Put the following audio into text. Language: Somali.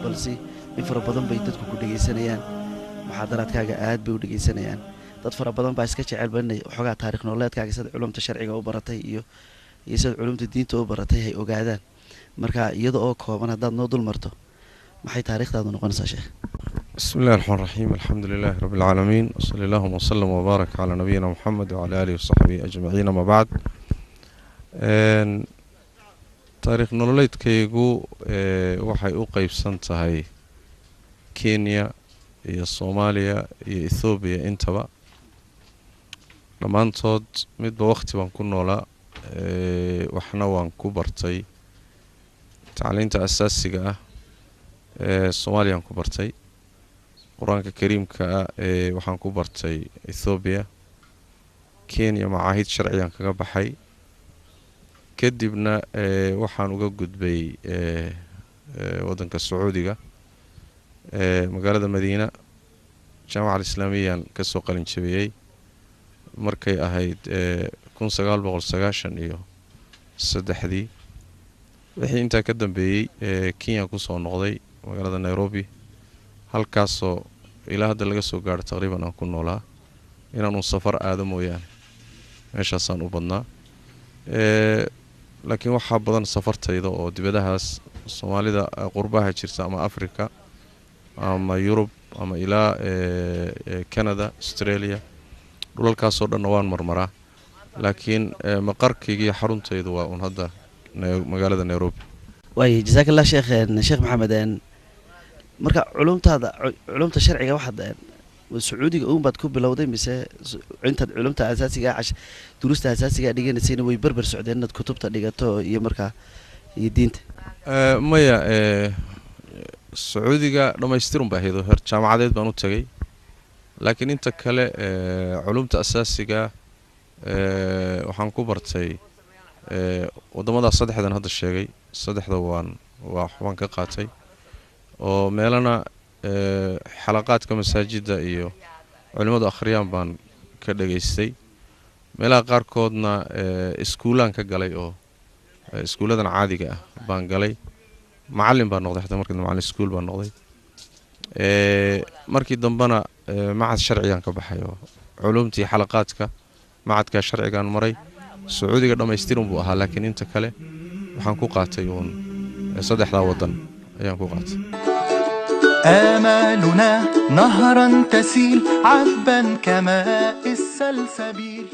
balse in fara badan bay dadku ku dhageysanayaan muxaadaraadkaaga aad bay u dhageysanayaan dad fara badan baa iska jecel inay xogaa taariikh nololeedkaaga sida culumta sharciga u baratay iyo sida culumta diinta u baratay ay ogaadaan marka iyada oo kooban hadaad noo dul marto maxay taariikhdaadu noqonaysaa sheekh بسم الله الرحمن الرحيم الحمد لله رب العالمين وصلى الله وسلم وبارك على نبينا محمد وعلى آله وصحبه أجمعين ما بعد تاريخ nololeedkaygu waxay u qaybsan tahay Kenya iyo Soomaaliya iyo Ethiopia intaba dhamaantood midba waqti baan ku noolaa waxna waan ku bartay tacliinta asaasiga ah Soomaaliya ku bartay quraanka kariimka waxaan ku bartay Ethiopia Kenya macaahid sharciyan kaga baxay kadibna waxaan uga gudbay wadanka Sacuudiga magaalada Madiina jaamacada Islaamiyan ka soo qalin jabiyay markay ahayd 1993 wixii inta ka dambeeyay Kenya ku soo noqday magaalada Nairobi halkaasoo ilaa hadda laga soo gaaro taqriiban aan ku noolaa inaan safar aado mooyaan meeshaasaan u badnaa laakiin waxa badan safartayda oo dibadahaas Soomaalida qurbaha jirta ama Afrika ama Europe ama ilaa Canada Australia dhulalkaasoo dhan waan marmaraa laakiin maqarkayga xaruntaydu waa hadda magaalada Nairobi way jazakallahu sheekh maxamed marka culumta sharciga waxaad Sacuudiga baad ku bilowday mise intaad culumta asaasiga duruusta asaasiga dhiganaysiina way barbar socdeen inaad kutubta dhigato iyo marka iyo diinta maya Sacuudiga dhamaystiran baa heedo heer jaamacadeed baan u tagay laakiin inta kale culumta asaasiga waxaan ku bartay wadamada saddexdan hadda sheegay saddexda waan ka qaatay oo meelana xalaqaadka masaajida iyo culimadu akhriyaan baan ka dhageystay meelaha qaar koodna iskuulaan ka galay oo iskuuladan caadiga ah baan galay macallin baan noqday xataa markii macallin iskuul baan noqday markii dambana macad sharciyan ka baxay oo culumtii xalaqaadka macadka sharcigan maray Sacuudiga dhamaystiran buu ahaa laakiin inta kale waxaan ku qaatay saddexda wadan ayaan ku qaatay آمالنا نهرا تسيل عذبا كماء السلسبيل